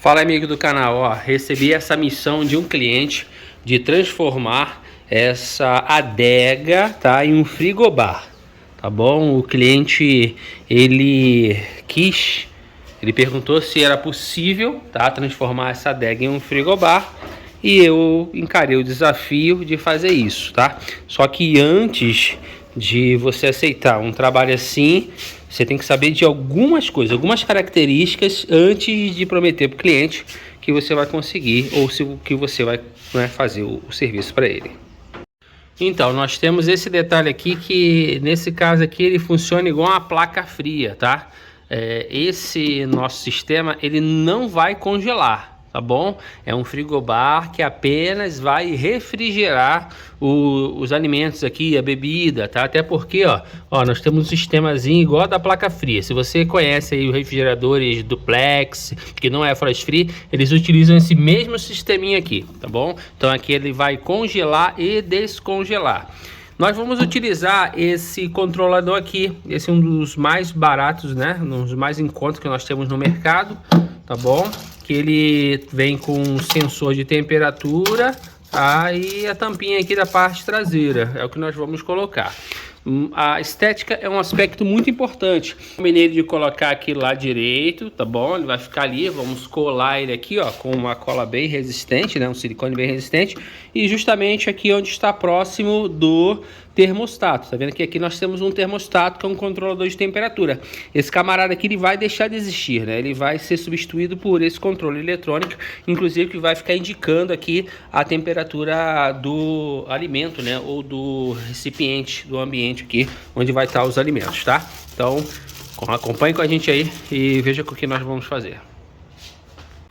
Fala, amigo do canal, ó, recebi essa missão de um cliente de transformar essa adega, tá, em um frigobar, tá bom? O cliente, ele perguntou se era possível, tá, transformar essa adega em um frigobar, e eu encarei o desafio de fazer isso, tá? Só que antes de você aceitar um trabalho assim, você tem que saber de algumas coisas, algumas características antes de prometer para o cliente que você vai conseguir ou se que você vai, né, fazer o serviço para ele. Então, nós temos esse detalhe aqui que nesse caso aqui ele funciona igual uma placa fria, tá? Esse nosso sistema ele não vai congelar, tá bom? É um frigobar que apenas vai refrigerar os alimentos aqui, a bebida, tá? Até porque, ó, nós temos um sistemazinho igual da placa fria. Se você conhece aí os refrigeradores duplex, que não é frost free, eles utilizam esse mesmo sisteminha aqui, tá bom? Então aqui ele vai congelar e descongelar. Nós vamos utilizar esse controlador aqui, esse é um dos mais baratos, né? Um dos mais em conta que nós temos no mercado, tá bom? Que ele vem com um sensor de temperatura, tá? E a tampinha aqui da parte traseira, é o que nós vamos colocar. A estética é um aspecto muito importante. Combinei de colocar aqui lá direito, tá bom? Ele vai ficar ali, vamos colar ele aqui, ó, com uma cola bem resistente, né? Um silicone bem resistente. E justamente aqui onde está próximo do termostato. Tá vendo que aqui nós temos um termostato que é um controlador de temperatura. Esse camarada aqui ele vai deixar de existir, né? Ele vai ser substituído por esse controle eletrônico, inclusive que vai ficar indicando aqui a temperatura do alimento, né? Ou do recipiente, do ambiente aqui onde vai estar os alimentos, tá? Então acompanhe com a gente aí e veja o que nós vamos fazer.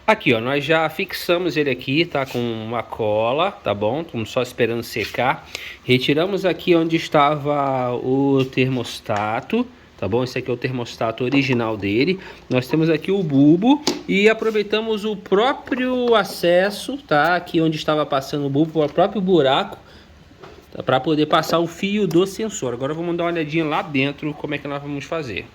Aqui, ó, nós já fixamos ele aqui, tá, com uma cola, tá bom? Estamos só esperando secar. Retiramos aqui onde estava o termostato, tá bom? Esse aqui é o termostato original dele. Nós temos aqui o bulbo e aproveitamos o próprio acesso, tá? Aqui onde estava passando o bulbo, o próprio buraco, para poder passar o fio do sensor. Agora vamos dar uma olhadinha lá dentro como é que nós vamos fazer.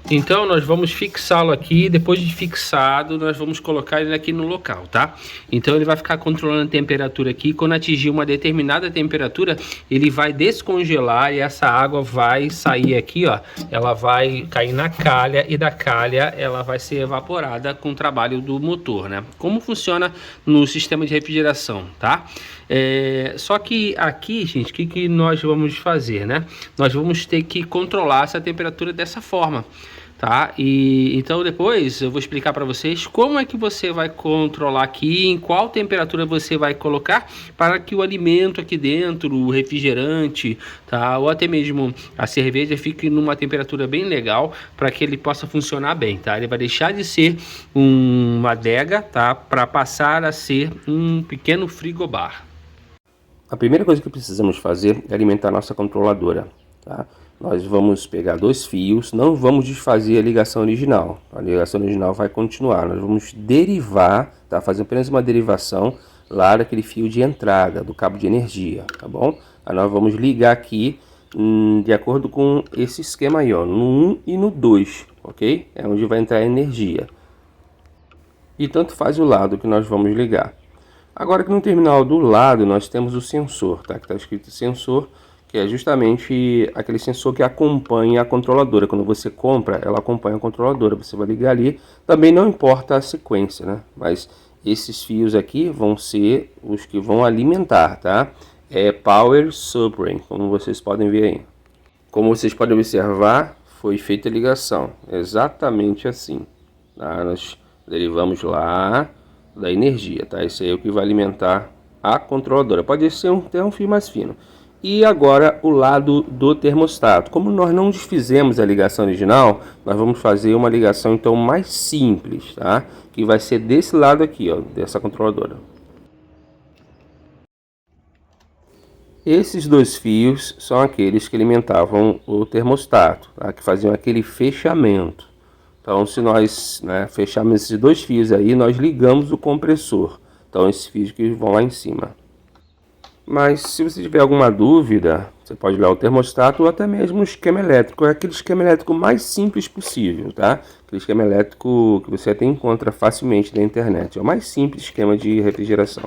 Então nós vamos fixá-lo aqui, depois de fixado nós vamos colocar ele aqui no local, tá? Então ele vai ficar controlando a temperatura aqui, quando atingir uma determinada temperatura ele vai descongelar e essa água vai sair aqui, ó, ela vai cair na calha e da calha ela vai ser evaporada com o trabalho do motor, né? Como funciona no sistema de refrigeração, tá? Só que aqui, gente, o que nós vamos fazer, né? Nós vamos ter que controlar essa temperatura dessa forma, tá? E então depois eu vou explicar para vocês como é que você vai controlar aqui, em qual temperatura você vai colocar para que o alimento aqui dentro, o refrigerante, tá? Ou até mesmo a cerveja fique numa temperatura bem legal para que ele possa funcionar bem, tá? Ele vai deixar de ser uma adega, tá? Para passar a ser um pequeno frigobar. A primeira coisa que precisamos fazer é alimentar a nossa controladora, tá? Nós vamos pegar dois fios, não vamos desfazer a ligação original. A ligação original vai continuar, nós vamos derivar, tá? Fazer apenas uma derivação lá daquele fio de entrada, do cabo de energia, tá bom? Aí nós vamos ligar aqui de acordo com esse esquema aí, ó, no 1 e no 2, ok? É onde vai entrar a energia. E tanto faz o lado que nós vamos ligar. Agora que no terminal do lado nós temos o sensor, tá? Que está escrito sensor, que é justamente aquele sensor que acompanha a controladora. Quando você compra, ela acompanha a controladora. Você vai ligar ali, também não importa a sequência, né? Mas esses fios aqui vão ser os que vão alimentar, tá? É Power Supply, como vocês podem ver aí. Como vocês podem observar, foi feita a ligação, exatamente assim, tá? Nós derivamos lá da energia, tá? Esse aí é o que vai alimentar a controladora. Pode ser até um fio mais fino. E agora o lado do termostato. Como nós não desfizemos a ligação original, nós vamos fazer uma ligação então mais simples, tá? Que vai ser desse lado aqui, ó, dessa controladora. Esses dois fios são aqueles que alimentavam o termostato, tá? Que faziam aquele fechamento. Então, se nós, né, fecharmos esses dois fios aí, nós ligamos o compressor. Então, esses fios que vão lá em cima. Mas, se você tiver alguma dúvida, Você pode ligar o termostato ou até mesmo o esquema elétrico. É aquele esquema elétrico mais simples possível, tá? Aquele esquema elétrico que você até encontra facilmente na internet. É o mais simples esquema de refrigeração.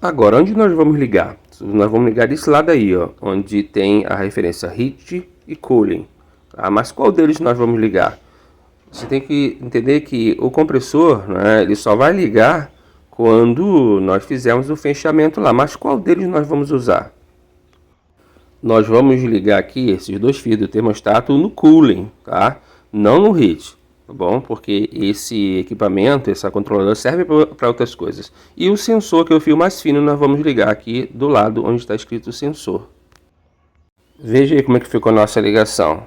Agora, onde nós vamos ligar? Nós vamos ligar desse lado aí, ó, onde tem a referência Heat e Cooling. Tá? Mas qual deles nós vamos ligar? Você tem que entender que o compressor, né, ele só vai ligar quando nós fizermos o fechamento lá. Mas qual deles nós vamos usar? Nós vamos ligar aqui esses dois fios do termostato no Cooling, tá? Não no Heat, tá bom? Porque esse equipamento, essa controladora serve para outras coisas. E o sensor, que é o fio mais fino, nós vamos ligar aqui do lado onde está escrito sensor. Veja aí como é que ficou a nossa ligação.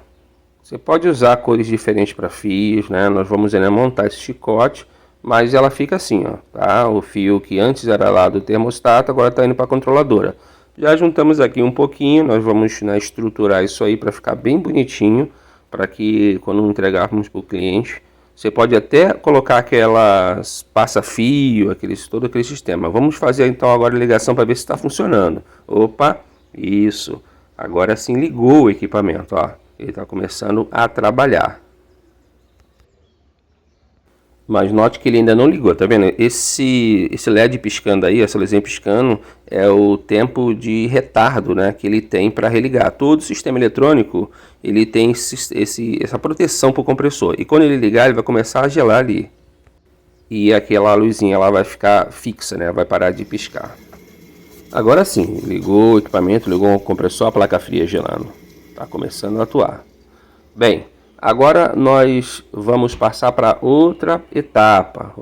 Você pode usar cores diferentes para fios, né? Nós vamos montar esse chicote, mas ela fica assim, ó, tá? O fio que antes era lá do termostato, agora está indo para a controladora. Já juntamos aqui um pouquinho, nós vamos, né, estruturar isso aí para ficar bem bonitinho, para que quando entregarmos para o cliente, você pode até colocar aquelas passa-fio, todo aquele sistema. Vamos fazer então agora a ligação para ver se está funcionando. Opa, isso. Agora sim ligou o equipamento, ó. Ele está começando a trabalhar. Mas note que ele ainda não ligou, tá vendo? Esse LED piscando aí, essa luzinha piscando, é o tempo de retardo, né, que ele tem para religar. Todo sistema eletrônico, ele tem essa proteção para o compressor. E quando ele ligar, ele vai começar a gelar ali. E aquela luzinha ela vai ficar fixa, né, vai parar de piscar. Agora sim, ligou o equipamento, ligou o compressor, a placa fria gelando. Está começando a atuar. Bem, agora nós vamos passar para outra etapa.